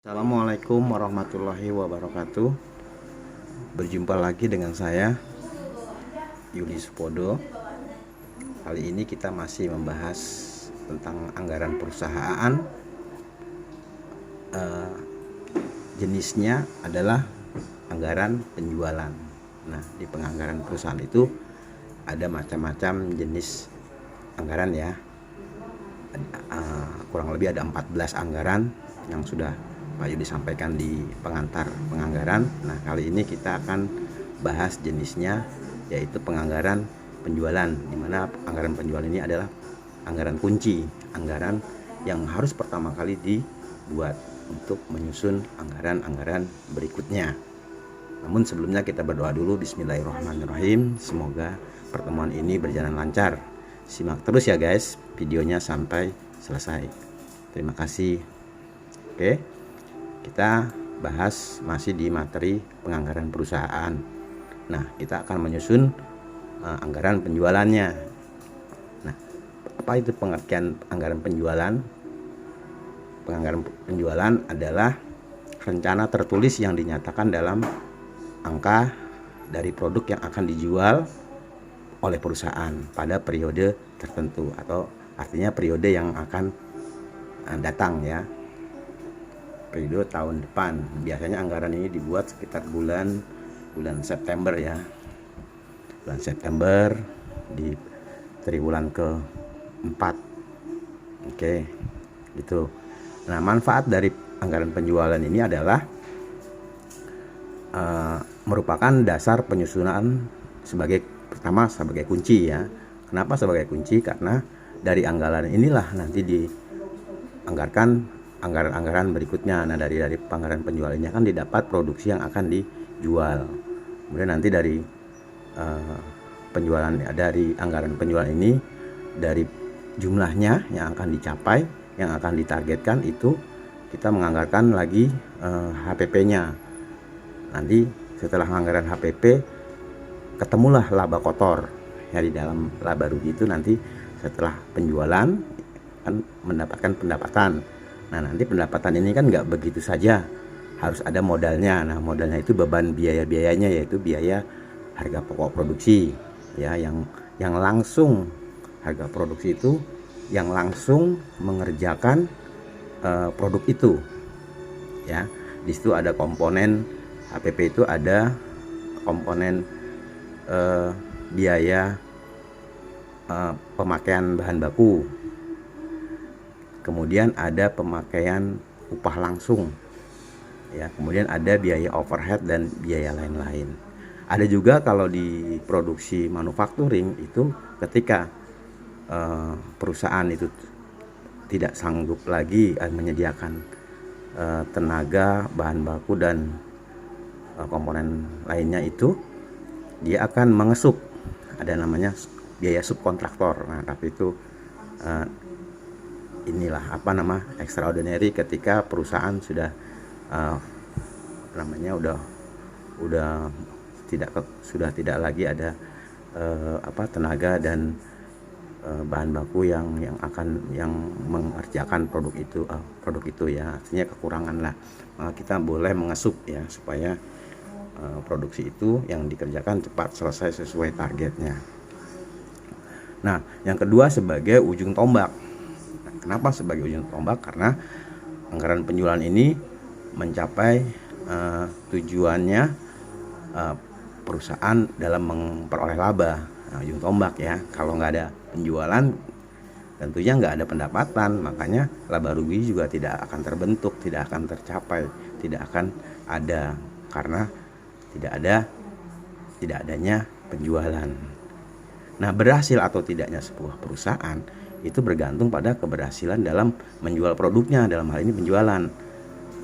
Assalamualaikum warahmatullahi wabarakatuh. Berjumpa lagi dengan saya Yuli Supodo. Kali ini kita masih membahas tentang anggaran perusahaan. Jenisnya adalah anggaran penjualan. Nah, di penganggaran perusahaan itu ada macam-macam jenis anggaran ya. Kurang lebih ada 14 anggaran yang sudah Pak Yudi sampaikan di pengantar penganggaran. Nah, kali ini kita akan bahas jenisnya, yaitu penganggaran penjualan, di mana anggaran penjualan ini adalah anggaran kunci, anggaran yang harus pertama kali dibuat untuk menyusun anggaran-anggaran berikutnya. Namun sebelumnya kita berdoa dulu. Bismillahirrahmanirrahim. Semoga pertemuan ini berjalan lancar. Simak terus ya guys videonya sampai selesai. Terima kasih. Oke, kita bahas masih di materi penganggaran perusahaan. Nah, kita akan menyusun anggaran penjualannya. Nah, apa itu pengertian anggaran penjualan? Penganggaran penjualan adalah rencana tertulis yang dinyatakan dalam angka dari produk yang akan dijual oleh perusahaan pada periode tertentu, atau artinya periode yang akan datang ya, periode tahun depan. Biasanya anggaran ini dibuat sekitar bulan September ya, bulan September di triwulan ke-4. Oke, gitu. Nah, manfaat dari anggaran penjualan ini adalah merupakan dasar penyusunan pertama sebagai kunci ya. Kenapa sebagai kunci? Karena dari anggaran inilah nanti dianggarkan anggaran-anggaran berikutnya. Nah, dari anggaran penjualannya kan didapat produksi yang akan dijual. Kemudian nanti dari dari anggaran penjualan ini, dari jumlahnya yang akan dicapai, yang akan ditargetkan, itu kita menganggarkan lagi HPP-nya. Nanti setelah anggaran HPP ketemulah laba kotor ya. Di dalam laba rugi itu nanti setelah penjualan kan mendapatkan pendapatan. Nah, nanti pendapatan ini kan nggak begitu saja, harus ada modalnya. Nah, modalnya itu beban biaya-biayanya, yaitu biaya harga pokok produksi ya, yang langsung harga produksi itu yang langsung mengerjakan produk itu ya. Di situ ada komponen HPP, itu ada komponen biaya pemakaian bahan baku, kemudian ada pemakaian upah langsung ya, kemudian ada biaya overhead dan biaya lain-lain. Ada juga kalau di produksi manufacturing itu, ketika perusahaan itu tidak sanggup lagi menyediakan tenaga, bahan baku dan komponen lainnya, itu dia akan mengesuk, ada namanya biaya subkontraktor. Nah, tapi itu inilah extraordinary, ketika perusahaan sudah sudah tidak lagi ada tenaga dan bahan baku yang mengerjakan produk itu ya, artinya kekurangan lah. Maka kita boleh mengesuk ya, supaya produksi itu yang dikerjakan cepat selesai sesuai targetnya. Nah, yang kedua sebagai ujung tombak. Nah, kenapa sebagai ujung tombak? Karena anggaran penjualan ini mencapai tujuannya perusahaan dalam memperoleh laba. Nah, ujung tombak ya. Kalau nggak ada penjualan, tentunya nggak ada pendapatan, makanya laba rugi juga tidak akan terbentuk, tidak akan tercapai, tidak akan ada, karena tidak adanya penjualan. Nah, berhasil atau tidaknya sebuah perusahaan itu bergantung pada keberhasilan dalam menjual produknya, dalam hal ini penjualan,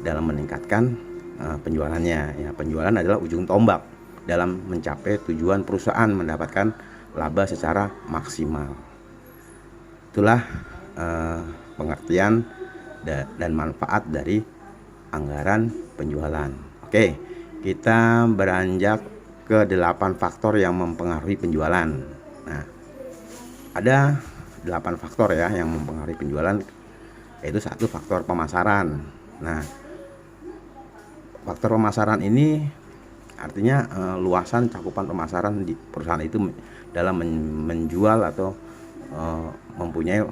dalam meningkatkan penjualannya ya. Penjualan adalah ujung tombak dalam mencapai tujuan perusahaan mendapatkan laba secara maksimal. Itulah pengertian dan manfaat dari anggaran penjualan. Oke, kita beranjak ke 8 faktor yang mempengaruhi penjualan. Nah, ada 8 faktor ya yang mempengaruhi penjualan, yaitu 1, faktor pemasaran. Nah, faktor pemasaran ini artinya luasan cakupan pemasaran di perusahaan itu dalam menjual atau mempunyai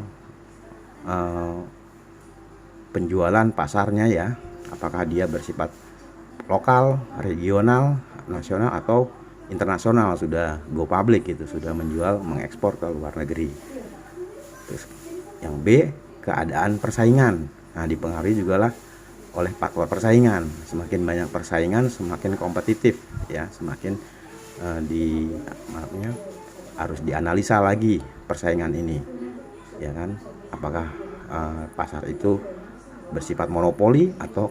penjualan pasarnya ya, apakah dia bersifat lokal, regional, nasional atau internasional, sudah go public gitu, sudah menjual, mengekspor ke luar negeri. Terus yang B, keadaan persaingan. Nah, dipengaruhi juga lah oleh faktor persaingan. Semakin banyak persaingan, semakin kompetitif ya, semakin harus dianalisa lagi persaingan ini, ya kan? Apakah pasar itu bersifat monopoli atau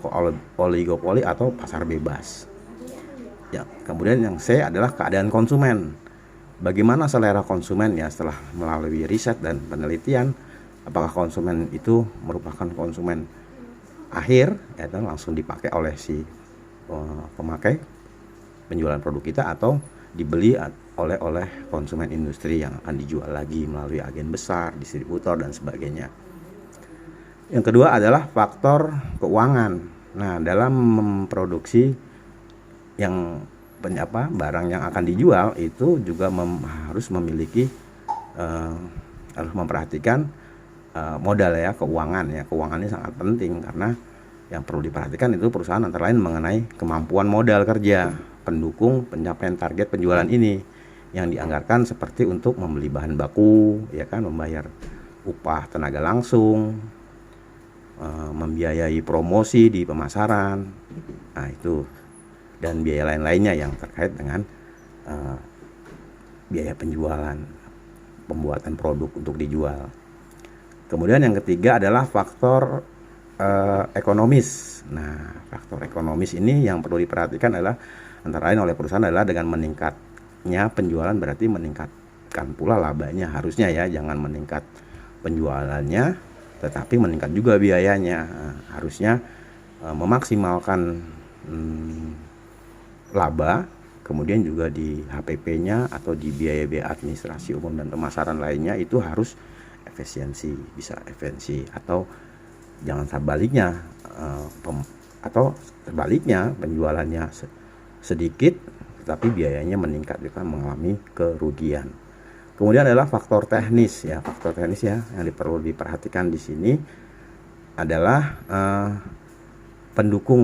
oligopoli atau pasar bebas. Ya, kemudian yang C adalah keadaan konsumen. Bagaimana selera konsumen ya setelah melalui riset dan penelitian, apakah konsumen itu merupakan konsumen akhir ya, langsung dipakai oleh si pemakai penjualan produk kita, atau dibeli oleh konsumen industri yang akan dijual lagi melalui agen besar, distributor dan sebagainya. Yang kedua adalah faktor keuangan. Nah, dalam memproduksi yang barang yang akan dijual itu juga harus memiliki harus memperhatikan modal ya, keuangan ya. Keuangan ini sangat penting karena yang perlu diperhatikan itu perusahaan antara lain mengenai kemampuan modal kerja pendukung pencapaian target penjualan ini yang dianggarkan, seperti untuk membeli bahan baku ya kan, membayar upah tenaga langsung, membiayai promosi di pemasaran, nah itu, dan biaya lain-lainnya yang terkait dengan biaya penjualan, pembuatan produk untuk dijual. Kemudian yang ketiga adalah faktor ekonomis. Nah, faktor ekonomis ini yang perlu diperhatikan adalah antara lain oleh perusahaan adalah dengan meningkatnya penjualan berarti meningkatkan pula labanya, harusnya ya, jangan meningkat penjualannya tetapi meningkat juga biayanya. Harusnya memaksimalkan laba, kemudian juga di HPP-nya atau di biaya-biaya administrasi umum dan pemasaran lainnya itu harus efisiensi, bisa efisiensi, atau jangan sebaliknya, atau sebaliknya penjualannya sedikit tetapi biayanya meningkat, kita mengalami kerugian. Kemudian adalah faktor teknis ya. Faktor teknis ya yang perlu diperhatikan di sini adalah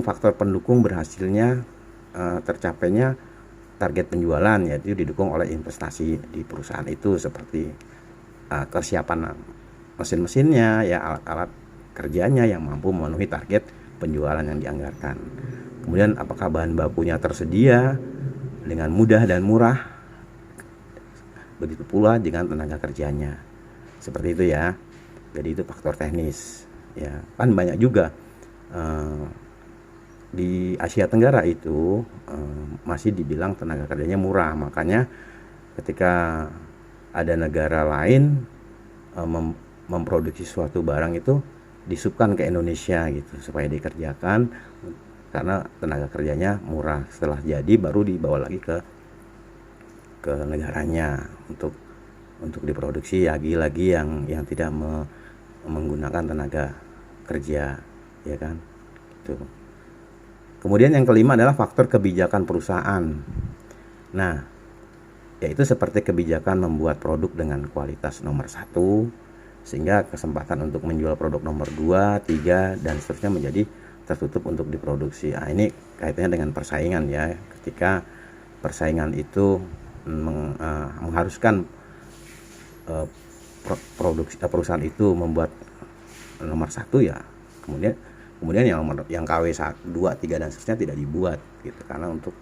faktor pendukung berhasilnya tercapainya target penjualan, yaitu didukung oleh investasi di perusahaan itu, seperti kesiapan mesin-mesinnya ya, alat-alat kerjanya yang mampu memenuhi target penjualan yang dianggarkan. Kemudian apakah bahan bakunya tersedia dengan mudah dan murah, begitu pula dengan tenaga kerjanya, seperti itu ya. Jadi itu faktor teknis ya. Kan banyak juga di Asia Tenggara itu masih dibilang tenaga kerjanya murah, makanya ketika ada negara lain memproduksi suatu barang itu disubkan ke Indonesia gitu supaya dikerjakan, karena tenaga kerjanya murah. Setelah jadi baru dibawa lagi ke negaranya untuk diproduksi lagi yang tidak menggunakan tenaga kerja ya kan itu. Kemudian yang kelima adalah faktor kebijakan perusahaan. Nah, yaitu seperti kebijakan membuat produk dengan kualitas nomor 1 sehingga kesempatan untuk menjual produk nomor 2, 3 dan seterusnya menjadi tertutup untuk diproduksi. Nah, ini kaitannya dengan persaingan ya. Ketika persaingan itu mengharuskan perusahaan itu membuat nomor 1 ya, kemudian yang KW 1, 2, 3 dan seterusnya tidak dibuat gitu, karena untuk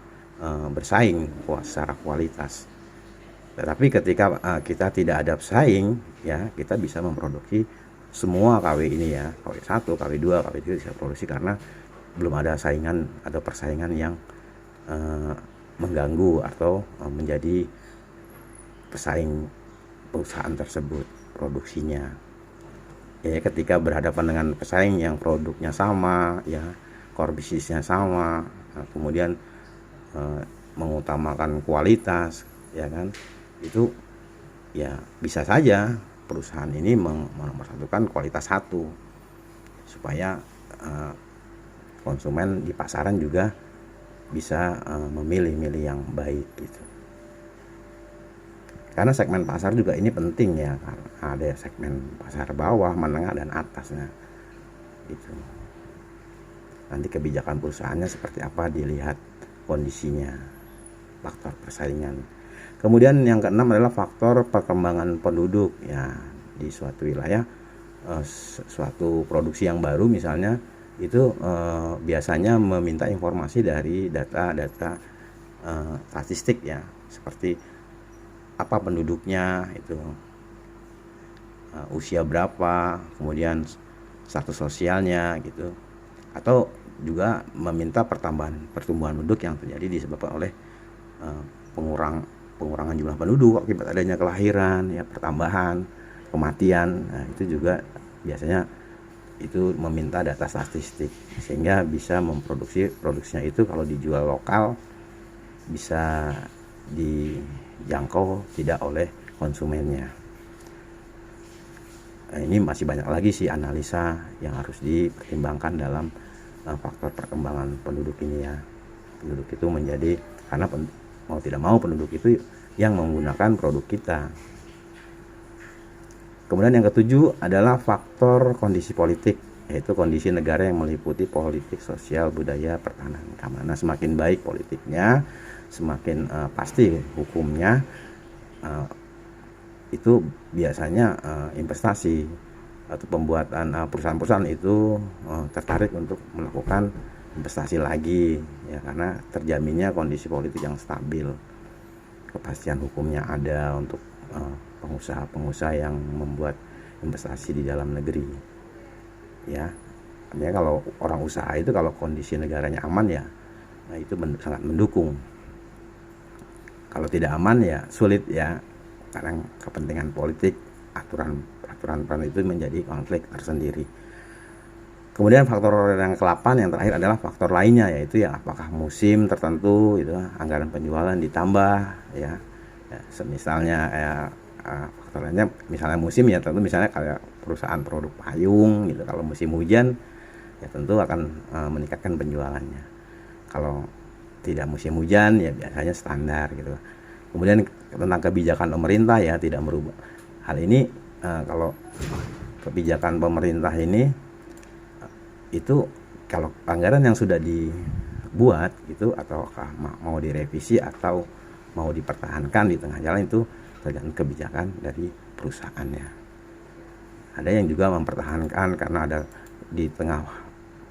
bersaing secara kualitas. Tetapi ketika kita tidak ada pesaing ya, kita bisa memproduksi semua KW ini ya, KW 1, KW 2, KW 3 bisa produksi karena belum ada saingan atau persaingan yang mengganggu atau menjadi pesaing perusahaan tersebut produksinya. Ya, ketika berhadapan dengan pesaing yang produknya sama ya, core bisnisnya sama, kemudian mengutamakan kualitas ya kan, itu ya bisa saja perusahaan ini menomorsatukan kualitas 1 supaya konsumen di pasaran juga bisa memilih yang baik gitu. Karena segmen pasar juga ini penting ya, ada segmen pasar bawah, menengah, dan atas. Nah, gitu. Nanti kebijakan perusahaannya seperti apa dilihat kondisinya, faktor persaingan. Kemudian yang keenam adalah faktor perkembangan penduduk ya. Di suatu wilayah, suatu produksi yang baru misalnya itu biasanya meminta informasi dari data-data statistik ya, seperti apa penduduknya itu, usia berapa, kemudian status sosialnya gitu, atau juga meminta pertumbuhan penduduk yang terjadi disebabkan oleh pengurangan jumlah penduduk akibat adanya kelahiran ya, pertambahan, kematian. Nah, itu juga biasanya itu meminta data statistik sehingga bisa produksinya itu kalau dijual lokal bisa dijangkau tidak oleh konsumennya. Nah, ini masih banyak lagi sih analisa yang harus dipertimbangkan dalam faktor perkembangan penduduk ini ya. Penduduk itu menjadi, karena mau tidak mau penduduk itu yang menggunakan produk kita. Kemudian yang ketujuh adalah faktor kondisi politik, yaitu kondisi negara yang meliputi politik, sosial, budaya, pertahanan, keamanan. Semakin baik politiknya, semakin pasti hukumnya, itu biasanya investasi atau pembuatan perusahaan-perusahaan itu tertarik untuk melakukan investasi lagi ya, karena terjaminnya kondisi politik yang stabil, kepastian hukumnya ada untuk pengusaha-pengusaha yang membuat investasi di dalam negeri ya. Artinya kalau orang usaha itu kalau kondisi negaranya aman ya, nah itu sangat mendukung. Kalau tidak aman ya sulit ya, karena kepentingan politik, aturan itu menjadi konflik tersendiri. Kemudian faktor yang ke-8 yang terakhir adalah faktor lainnya, yaitu ya apakah musim tertentu itu anggaran penjualan ditambah ya. Misalnya faktor lainnya misalnya musim ya, tentu misalnya kayak perusahaan produk payung gitu, kalau musim hujan ya tentu akan meningkatkan penjualannya. Kalau tidak musim hujan ya biasanya standar gitu. Kemudian tentang kebijakan pemerintah ya tidak merubah hal ini. Kalau kebijakan pemerintah ini itu kalau anggaran yang sudah dibuat itu ataukah mau direvisi atau mau dipertahankan di tengah jalan, itu tergantung kebijakan dari perusahaannya. Ada yang juga mempertahankan karena ada di tengah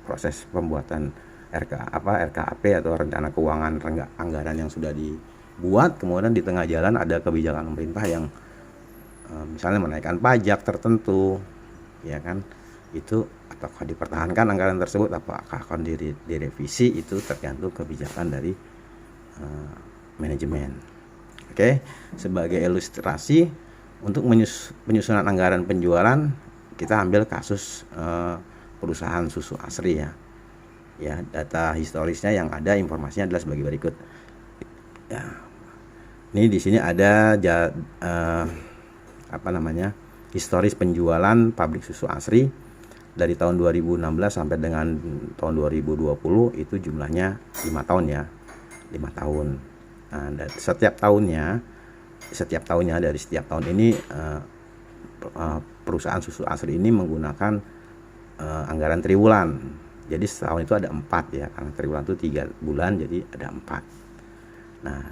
proses pembuatan RKAP atau rencana keuangan anggaran yang sudah dibuat, kemudian di tengah jalan ada kebijakan pemerintah yang misalnya menaikkan pajak tertentu ya kan, itu apakah dipertahankan anggaran tersebut, apakah akan direvisi, itu tergantung kebijakan dari manajemen. Oke, sebagai ilustrasi untuk penyusunan anggaran penjualan, kita ambil kasus perusahaan susu Asri ya. Ya, data historisnya yang ada informasinya adalah sebagai berikut. Ya. Ini di sini ada historis penjualan pabrik susu Asri dari tahun 2016 sampai dengan tahun 2020, itu jumlahnya 5 tahun ya, 5 tahun. Nah, setiap tahunnya dari setiap tahun ini perusahaan susu Asri ini menggunakan anggaran triwulan. Jadi setahun itu ada 4 ya, karena triwulan itu 3 bulan, jadi ada 4. Nah,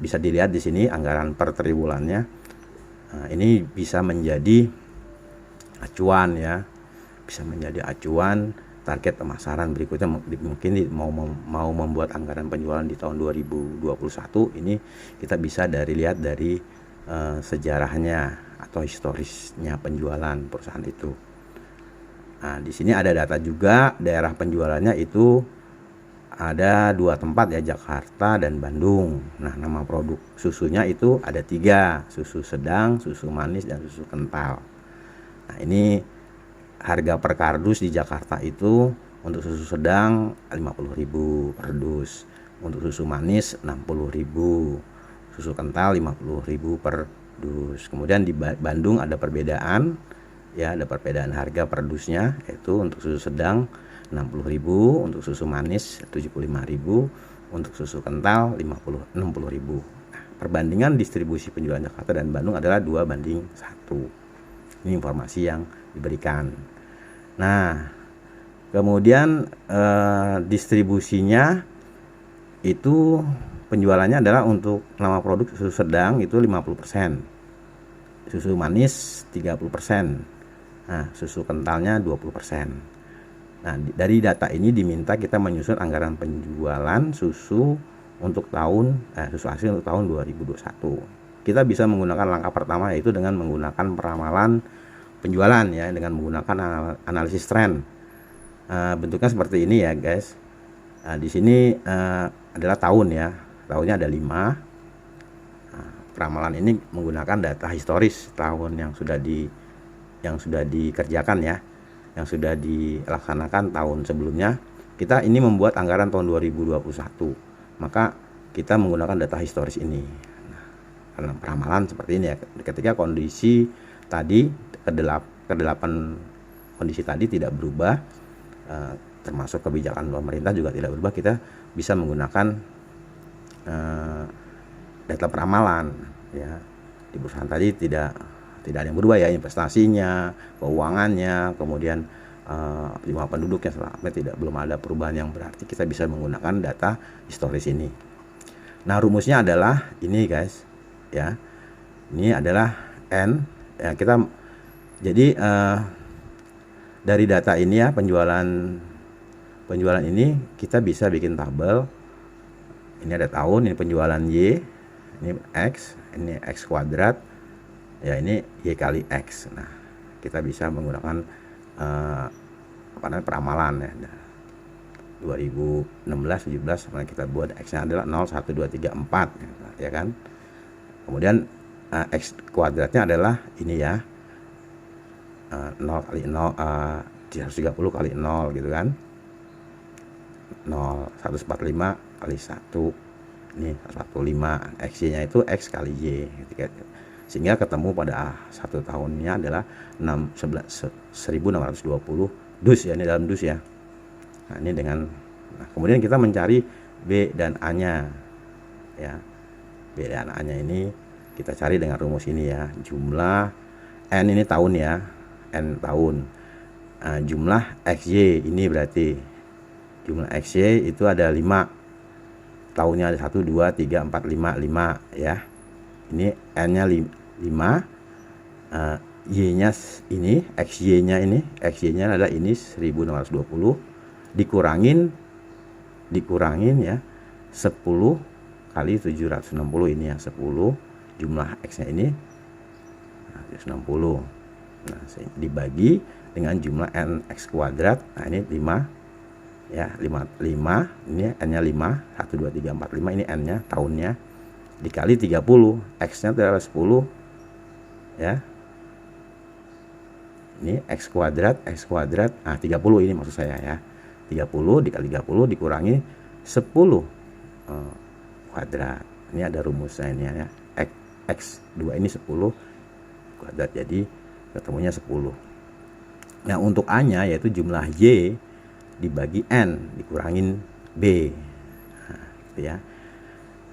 bisa dilihat di sini anggaran per triwulannya. Ini bisa menjadi acuan ya, bisa menjadi acuan target pemasaran berikutnya. Mungkin mau membuat anggaran penjualan di tahun 2021 ini, kita bisa lihat dari sejarahnya atau historisnya penjualan perusahaan itu. Nah, di sini ada data juga daerah penjualannya itu ada 2 tempat ya, Jakarta dan Bandung. Nah, nama produk susunya itu ada 3, susu sedang, susu manis, dan susu kental. Nah, ini harga per kardus di Jakarta itu untuk susu sedang 50.000 per dus, untuk susu manis 60.000, susu kental 50.000 per dus. Kemudian di Bandung ada perbedaan ya, ada perbedaan harga per dusnya, yaitu untuk susu sedang 60.000, untuk susu manis 75.000, untuk susu kental 60.000. Nah, perbandingan distribusi penjualan Jakarta dan Bandung adalah 2:1. Ini informasi yang diberikan. Nah, kemudian distribusinya itu penjualannya adalah untuk nama produk susu sedang itu 50%, susu manis 30%, nah susu kentalnya 20%. Nah, dari data ini diminta kita menyusun anggaran penjualan susu untuk susu hasil untuk tahun 2021. Kita bisa menggunakan langkah pertama, yaitu dengan menggunakan peramalan penjualan ya, dengan menggunakan analisis tren. Bentuknya seperti ini ya guys. Di sini adalah tahun ya, tahunnya ada 5. Peramalan ini menggunakan data historis tahun yang sudah dikerjakan ya, yang sudah dilaksanakan tahun sebelumnya. Kita ini membuat anggaran tahun 2021, maka kita menggunakan data historis ini. Karena peramalan seperti ini ya, ketika kondisi tadi ke-8 kondisi tadi tidak berubah, termasuk kebijakan pemerintah juga tidak berubah, kita bisa menggunakan data peramalan ya. Di perusahaan tadi tidak ada yang berubah ya, investasinya, keuangannya, kemudian jumlah penduduknya belum ada perubahan yang berarti. Kita bisa menggunakan data historis ini. Nah, rumusnya adalah ini guys ya. Ini adalah N ya, jadi dari data ini ya, penjualan ini kita bisa bikin tabel. Ini ada tahun, ini penjualan Y, ini X, ini X kuadrat ya, ini Y kali X. Nah, kita bisa menggunakan peramalan ya, 2016 17, nah kita buat X nya adalah 0 1 2 3 4 ya kan. Kemudian X kuadratnya adalah ini ya, 0 kali 0, 330 kali 0 gitu kan, 0 145 kali 1, ini 115. X nya itu X kali Y gitu, sehingga ketemu pada satu tahunnya adalah 1620 dus ya, ini dalam dus ya. Nah, ini kemudian kita mencari B dan A nya ya. B dan A nya ini kita cari dengan rumus ini ya, jumlah N ini tahun ya, N tahun. Nah, jumlah XY ini berarti jumlah XY itu ada 5, tahunnya ada 1 2 3 4 5 ya. Ini N nya 5, Y nya ini, XY nya adalah ini 1620 dikurangin ya 10 kali 760, ini ya 10, jumlah X nya ini 760. Nah, dibagi dengan jumlah N X kuadrat. Nah, ini 5 ya, 5 ini N nya 5, 1 2 3 4 5, ini N nya tahunnya, dikali 30, X nya adalah 10 ya. Ini X kuadrat, nah 30 ini maksud saya ya, 30 dikali 30 dikurangi 10 kuadrat. Ini ada rumusnya ini ya, X2 ini 10 kuadrat, jadi ketemunya 10. Nah, untuk A nya yaitu jumlah Y dibagi N dikurangin B, nah, gitu ya.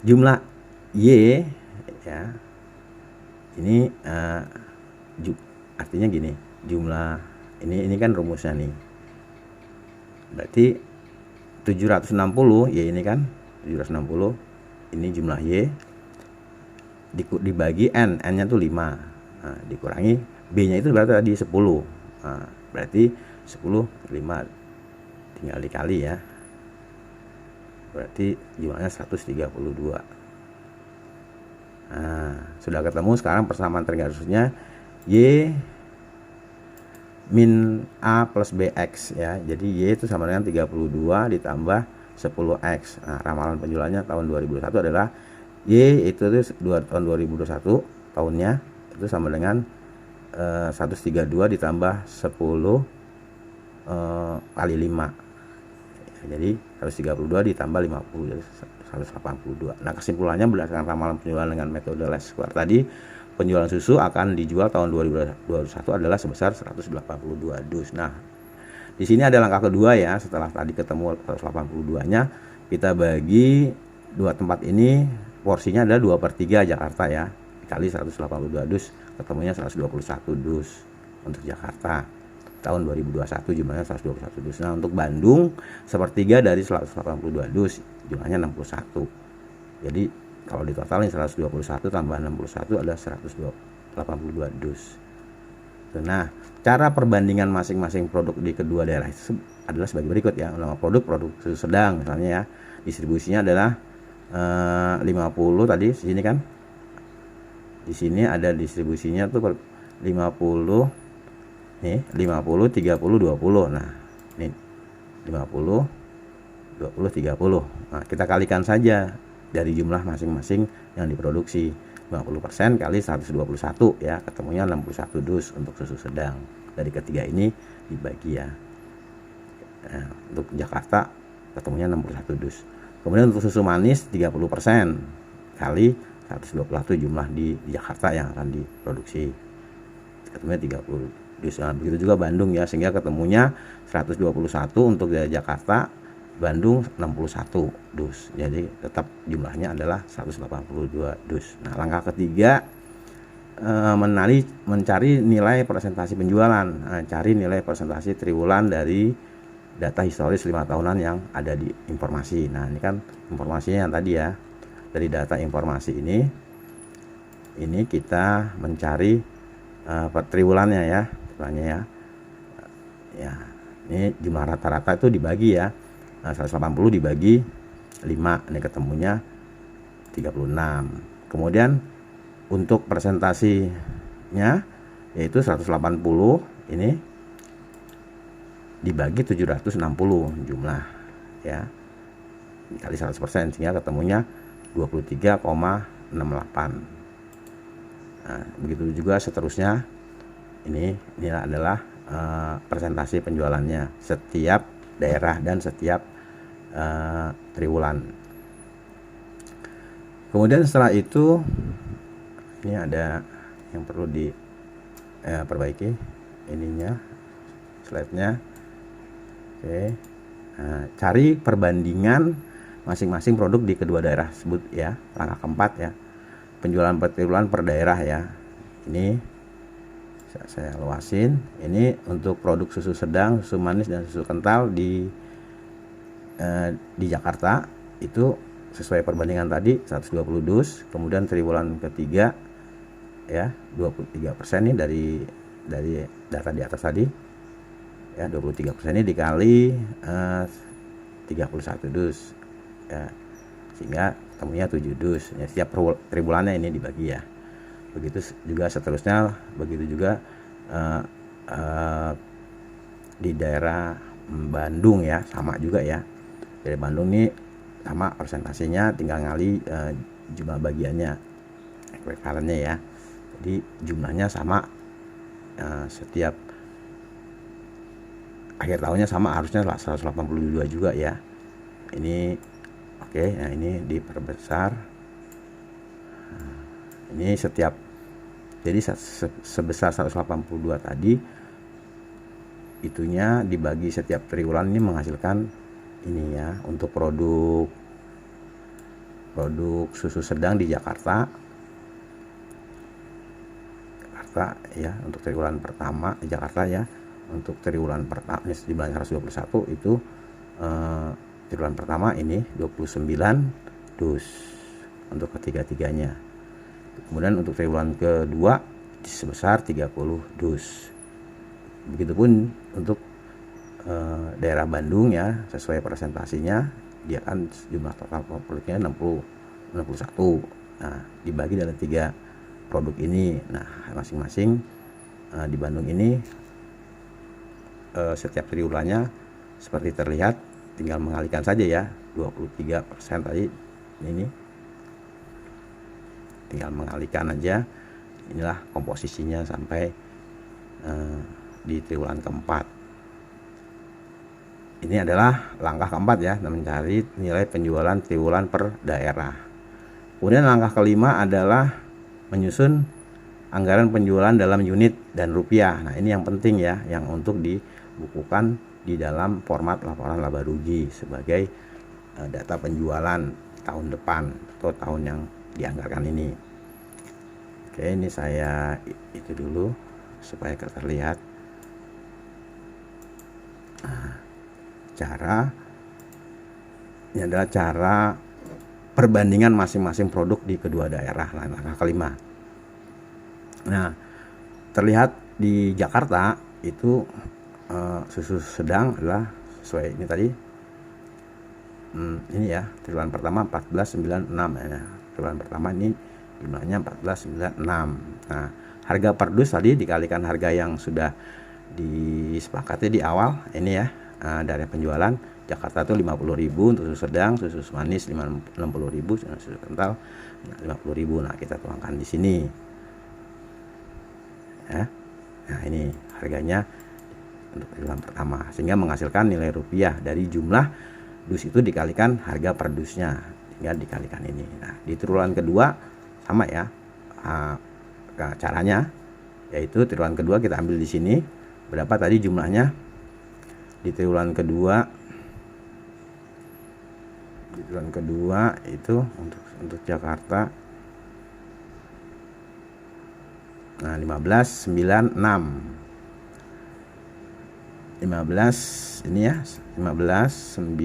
Jumlah Y ya, ini artinya gini, jumlah ini kan rumusnya nih, berarti 760 Y ini kan 760, ini jumlah Y dibagi N nya tuh 5, nah, dikurangi B nya itu berarti tadi 10, nah, berarti 10 5 tinggal dikali ya, berarti jumlahnya 132. Nah, sudah ketemu. Sekarang persamaan tergarisnya Y min A plus BX ya. Jadi Y itu sama dengan 32 ditambah 10X. Nah, ramalan penjualannya tahun 2021 adalah Y itu tahun 2021 tahunnya itu sama dengan 132 ditambah 10 kali 5. Jadi 132 ditambah 50, jadi 182. Nah, kesimpulannya berdasarkan ramalan penjualan dengan metode least square tadi, penjualan susu akan dijual tahun 2021 adalah sebesar 182 dus. Nah, Di sini ada langkah kedua ya, setelah tadi ketemu 182-nya, kita bagi dua tempat ini, porsinya adalah 2/3 Jakarta ya, dikali 182 dus, ketemunya 121 dus untuk Jakarta. Tahun 2021 jumlahnya 121 dus. Nah, untuk Bandung, 1/3 dari 182 dus, jumlahnya 61. Jadi, kalau ditotalin 121 tambah 61 adalah 182 dus. Nah, cara perbandingan masing-masing produk di kedua daerah itu adalah sebagai berikut ya. Nama produk susu sedang misalnya ya. Distribusinya adalah 50 tadi di sini kan. Di sini ada distribusinya tuh 50 nih, 50 30 20. Nah, ini 50 20 30. Nah, kita kalikan saja dari jumlah masing-masing yang diproduksi. 50% kali 121 ya, ketemunya 61 dus untuk susu sedang. Dari ketiga ini dibagi ya. Nah, untuk Jakarta ketemunya 61 dus. Kemudian untuk susu manis 30% kali 121 jumlah di Jakarta yang akan diproduksi, ketemunya 30 dus. Nah, begitu juga Bandung ya, sehingga ketemunya 121 untuk dari Jakarta, Bandung 61 dus. Jadi tetap jumlahnya adalah 182 dus. Nah, langkah ketiga mencari nilai presentasi penjualan. Nah, cari nilai presentasi triwulan dari data historis 5 tahunan yang ada di informasi. Nah, ini kan informasinya yang tadi ya. Dari data informasi ini kita mencari triwulannya ya, ya. Ya, ini jumlah rata-rata itu dibagi ya. 180 dibagi 5, ini ketemunya 36. Kemudian untuk presentasinya yaitu 180 ini dibagi 760 jumlah ya, dikali 100%, sehingga ketemunya 23,68. Nah, begitu juga seterusnya. Ini adalah presentasi penjualannya setiap daerah dan setiap triwulan. Kemudian setelah itu ini ada yang perlu diperbaiki ininya, slide-nya. Oke. Nah, cari perbandingan masing-masing produk di kedua daerah tersebut ya. Langkah keempat ya, penjualan per triwulan per daerah ya. Ini saya luasin. Ini untuk produk susu sedang, susu manis dan susu kental di Jakarta itu sesuai perbandingan tadi 120 dus. Kemudian triwulan ketiga ya 23% nih dari data di atas tadi ya, 23% ini dikali 31 dus ya, sehingga temunya 7 dus ya. Setiap triwulannya ini dibagi ya. Begitu juga seterusnya, begitu juga di daerah Bandung ya, sama juga ya. Dari Bandung ini sama presentasinya, tinggal ngali jumlah bagiannya, ekuivalennya ya. Jadi jumlahnya sama, setiap akhir tahunnya sama, harusnya 182 juga ya. Ini oke, nah ini diperbesar. Ini setiap, jadi sebesar 182 tadi itunya dibagi setiap triwulan, ini menghasilkan ini ya, untuk produk susu sedang di Jakarta ya, untuk triwulan pertama di Jakarta ya. Untuk triwulan pertama ini jumlah 121 itu triwulan pertama ini 29 dus untuk ketiga-tiganya. Kemudian untuk triwulan kedua sebesar 30 dus. Begitupun untuk daerah Bandung ya, sesuai presentasinya dia kan jumlah total produknya 61. Nah, dibagi dalam 3 produk ini. Nah, masing-masing di Bandung ini setiap triwulannya seperti terlihat, tinggal mengalihkan saja ya, 23% tadi ini tinggal mengalihkan aja. Inilah komposisinya sampai di triwulan keempat. Ini adalah langkah keempat ya, mencari nilai penjualan triwulan per daerah. Kemudian langkah kelima adalah menyusun anggaran penjualan dalam unit dan rupiah. Nah, ini yang penting ya, yang untuk dibukukan di dalam format laporan laba rugi sebagai data penjualan tahun depan atau tahun yang dianggarkan ini. Oke, ini saya itu dulu supaya terlihat ini adalah cara perbandingan masing-masing produk di kedua daerah. Langkah kelima. Nah, terlihat di Jakarta itu susu sedang adalah sesuai ini tadi. Ini ya, triwulan pertama 1496 ya. Triwulan pertama ini jumlahnya 1496. Nah, harga per dus tadi dikalikan harga yang sudah disepakati di awal ini ya, dari penjualan. Jakarta itu 50.000 untuk susu sedang, susu manis 60.000, susu kental 50.000. Nah, kita tuangkan di sini. Ya. Nah, ini harganya untuk triwulan pertama sehingga menghasilkan nilai rupiah dari jumlah dus itu dikalikan harga per dusnya tinggal dikalikan ini. Nah, di triwulan kedua sama ya. Caranya yaitu triwulan kedua kita ambil di sini berapa tadi jumlahnya di triwulan kedua. Di triwulan kedua itu untuk Jakarta, nah 1596 ini ya, 1596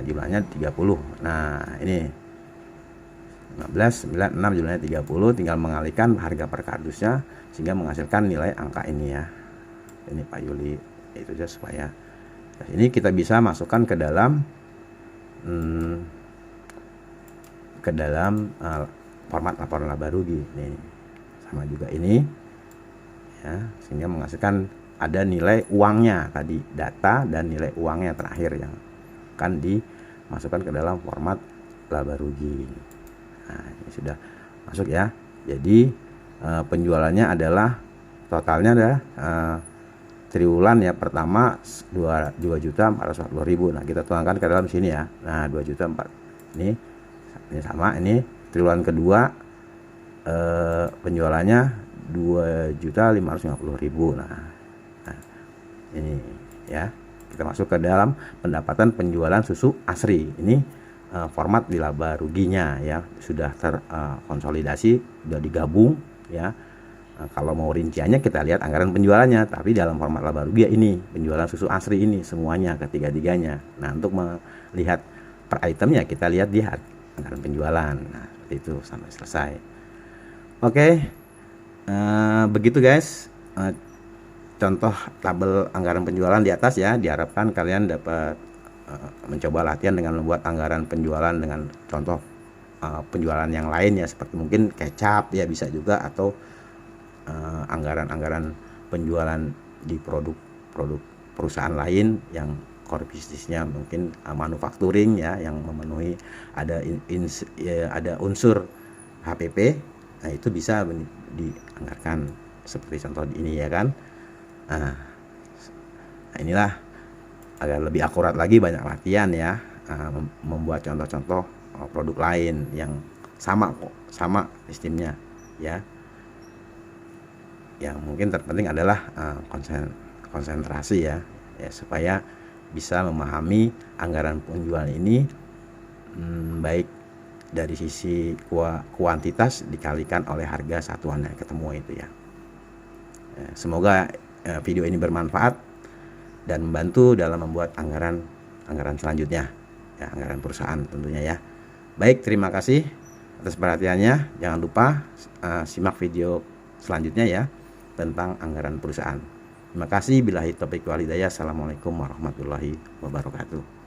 jumlahnya 30. Nah, ini 1596 jumlahnya 30, tinggal mengalihkan harga per kardusnya sehingga menghasilkan nilai angka ini ya. Ini Pak Yuli, itu saja supaya ini kita bisa masukkan ke dalam format laporan laba rugi. Nih, sama juga ini ya, sehingga menghasilkan ada nilai uangnya tadi, data dan nilai uangnya terakhir yang akan dimasukkan ke dalam format laba rugi. Nah, ini sudah masuk ya. Jadi penjualannya adalah totalnya adalah triwulan ya pertama 2.440.000. Nah, kita tuangkan ke dalam sini ya. Nah, 2.400.000 ini sama, ini triwulan kedua penjualannya 2.550.000. Nah, ini ya, kita masuk ke dalam pendapatan penjualan susu asri. Ini format di laba ruginya ya, sudah terkonsolidasi, sudah digabung ya. Nah, kalau mau rinciannya kita lihat anggaran penjualannya, tapi dalam format laba rugi ini penjualan susu asri ini semuanya ketiga-tiganya. Nah, untuk melihat per itemnya kita lihat di anggaran penjualan. Nah, seperti itu sampai selesai. Oke, begitu guys. Contoh tabel anggaran penjualan di atas ya. Diharapkan kalian dapat mencoba latihan dengan membuat anggaran penjualan dengan contoh penjualan yang lain ya, seperti mungkin kecap ya bisa juga, atau anggaran-anggaran penjualan di produk-produk perusahaan lain yang core bisnisnya mungkin manufacturing ya, yang memenuhi ada unsur HPP. Nah, itu bisa dianggarkan seperti contoh ini ya kan. Nah, inilah agar lebih akurat lagi, banyak latihan ya, membuat contoh-contoh produk lain yang sama sistemnya ya. Yang mungkin terpenting adalah konsentrasi ya, supaya bisa memahami anggaran penjualan ini baik dari sisi kuantitas dikalikan oleh harga satuan yang ketemu itu ya. Semoga video ini bermanfaat dan membantu dalam membuat anggaran selanjutnya ya, anggaran perusahaan tentunya ya. Baik, terima kasih atas perhatiannya. Jangan lupa simak video selanjutnya ya tentang anggaran perusahaan. Terima kasih. Billahi taufiq wal hidayah. Assalamualaikum warahmatullahi wabarakatuh.